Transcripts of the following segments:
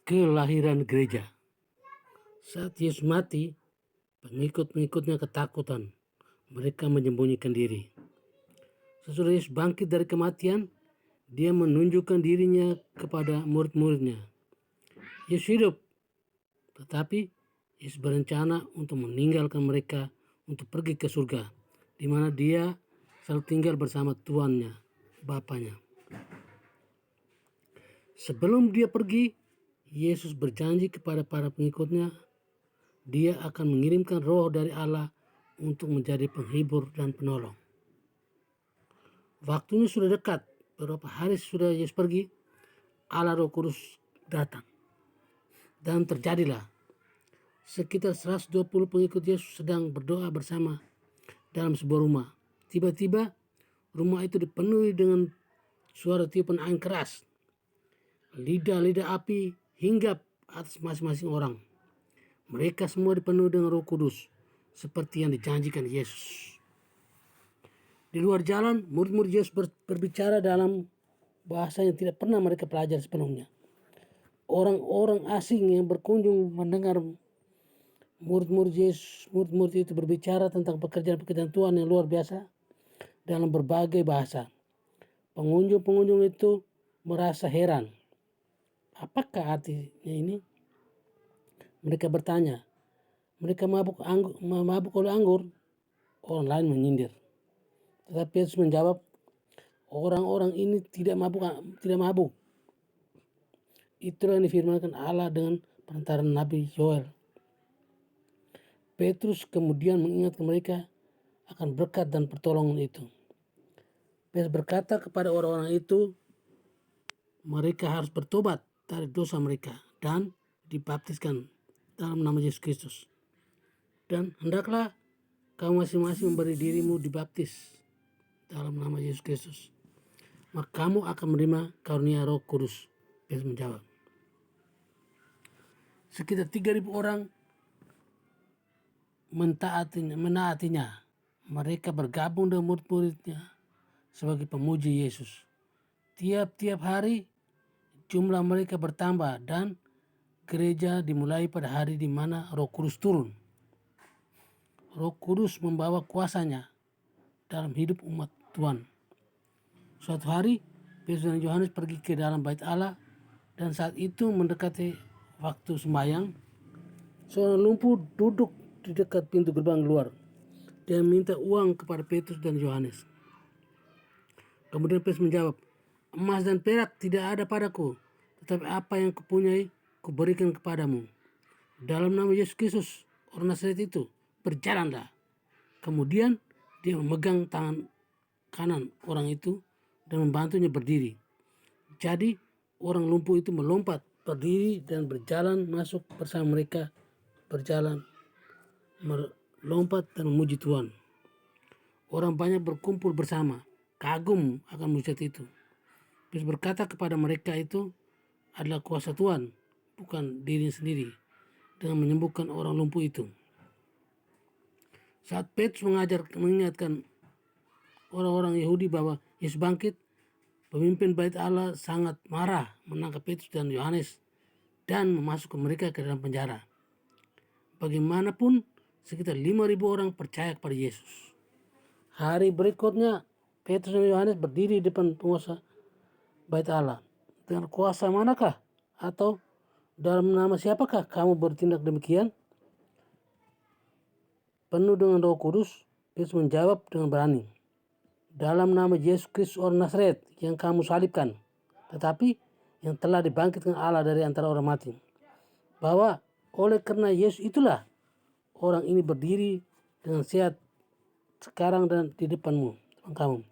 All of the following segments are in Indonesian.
Kelahiran gereja. Saat Yesus mati, pengikut-pengikutnya ketakutan. Mereka menyembunyikan diri. Sesudah Yesus bangkit dari kematian, dia menunjukkan dirinya kepada murid-muridnya. Yesus hidup, tetapi Yesus berencana untuk meninggalkan mereka untuk pergi ke surga, di mana dia selalu tinggal bersama Tuannya, Bapanya. Sebelum dia pergi, Yesus berjanji kepada para pengikutnya, dia akan mengirimkan roh dari Allah untuk menjadi penghibur dan penolong. Waktunya sudah dekat, beberapa hari sudah Yesus pergi, Allah Roh Kudus datang. Dan terjadilah, sekitar 120 pengikut Yesus sedang berdoa bersama dalam sebuah rumah. Tiba-tiba rumah itu dipenuhi dengan suara tiupan angin keras. Lidah-lidah api hinggap atas masing-masing orang. Mereka semua dipenuhi dengan Roh Kudus, seperti yang dijanjikan Yesus. Di luar jalan, murid-murid Yesus berbicara dalam bahasa yang tidak pernah mereka pelajari sebelumnya. Orang-orang asing yang berkunjung mendengar murid-murid Yesus, murid-murid itu berbicara tentang pekerjaan-pekerjaan Tuhan yang luar biasa dalam berbagai bahasa. Pengunjung-pengunjung itu merasa heran. Apakah artinya ini? Mereka bertanya. Mereka mabuk oleh anggur. Orang lain menyindir. Tetapi Yesus menjawab, orang-orang ini tidak mabuk. Itulah yang difirmankan Allah dengan perantaraan Nabi Yoel. Petrus kemudian mengingatkan mereka akan berkat dan pertolongan itu. Petrus berkata kepada orang-orang itu, mereka harus bertobat dari dosa mereka dan dibaptiskan dalam nama Yesus Kristus. Dan hendaklah kamu masing-masing memberi dirimu dibaptis dalam nama Yesus Kristus, maka kamu akan menerima karunia Roh Kudus. Petrus menjawab. Sekitar 3.000 orang menaatinya. Mereka bergabung dengan murid-muridnya sebagai pemuji Yesus. Tiap-tiap hari jumlah mereka bertambah dan gereja dimulai pada hari di mana Roh Kudus turun. Roh Kudus membawa kuasanya dalam hidup umat Tuhan. Suatu hari, Petrus dan Yohanes pergi ke dalam bait Allah, dan saat itu mendekati waktu sembahyang, seorang lumpuh duduk di dekat pintu gerbang luar. Dia minta uang kepada Petrus dan Yohanes. Kemudian Petrus menjawab, emas dan perak tidak ada padaku, tetapi apa yang kupunyai kuberikan kepadamu. Dalam nama Yesus Kristus, orang Nazaret itu, berjalanlah. Kemudian dia memegang tangan kanan orang itu dan membantunya berdiri. Jadi orang lumpuh itu melompat, berdiri dan berjalan masuk bersama mereka, berjalan, melompat dan memuji Tuhan. Orang banyak berkumpul bersama, kagum akan mujizat itu. Petrus berkata kepada mereka, itu adalah kuasa Tuhan, bukan diri sendiri, dengan menyembuhkan orang lumpuh itu. Saat Petrus mengingatkan orang-orang Yahudi bahwa Yesus bangkit, pemimpin bait Allah sangat marah menangkap Petrus dan Yohanes dan memasukkan mereka ke dalam penjara. Bagaimanapun, sekitar 5.000 orang percaya kepada Yesus. Hari berikutnya, Petrus dan Yohanes berdiri di depan penguasa bait Allah. Dengan kuasa manakah? Atau dalam nama siapakah kamu bertindak demikian? Penuh dengan Roh Kudus, Petrus menjawab dengan berani. Dalam nama Yesus Kristus orang Nazaret yang kamu salibkan, tetapi yang telah dibangkitkan Allah dari antara orang mati. Bahwa oleh karena Yesus itulah orang ini berdiri dengan sehat sekarang dan di depanmu, kamu.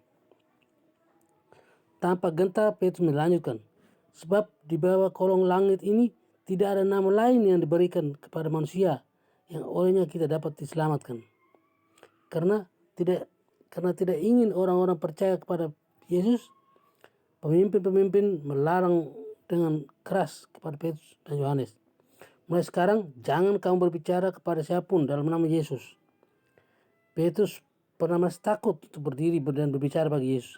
Tanpa gentar Petrus melanjutkan, sebab di bawah kolong langit ini tidak ada nama lain yang diberikan kepada manusia yang olehnya kita dapat diselamatkan. Karena tidak ingin orang-orang percaya kepada Yesus, pemimpin-pemimpin melarang dengan keras kepada Petrus dan Yohanes. Mulai sekarang jangan kamu berbicara kepada siapapun dalam nama Yesus. Petrus pernah merasa takut untuk berdiri dan berbicara bagi Yesus.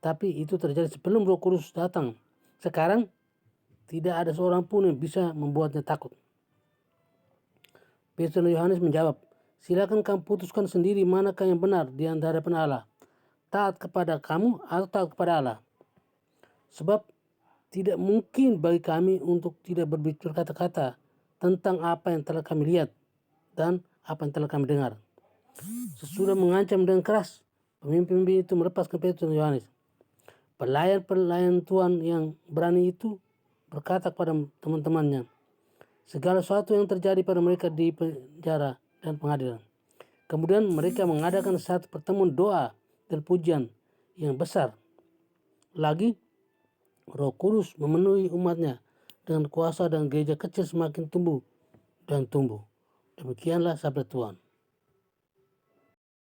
Tapi itu terjadi sebelum Roh Kudus datang. Sekarang Tidak ada seorang pun yang bisa membuatnya takut. Petrus dan Yohanes menjawab, silakan kamu putuskan sendiri manakah yang benar di antara hadapan Allah. Taat kepada kamu atau taat kepada Allah. Sebab tidak mungkin bagi kami untuk tidak berbicara kata-kata tentang apa yang telah kami lihat dan apa yang telah kami dengar. Sesudah mengancam dengan keras, pemimpin itu melepaskan Petrus dan Yohanes. Pelayan-pelayan Tuhan yang berani itu berkata kepada teman-temannya, segala sesuatu yang terjadi pada mereka di penjara dan pengadilan. Kemudian mereka mengadakan satu pertemuan doa dan pujian yang besar. Lagi, Roh Kudus memenuhi umatnya dengan kuasa dan gereja kecil semakin tumbuh dan tumbuh. Demikianlah sabda Tuhan.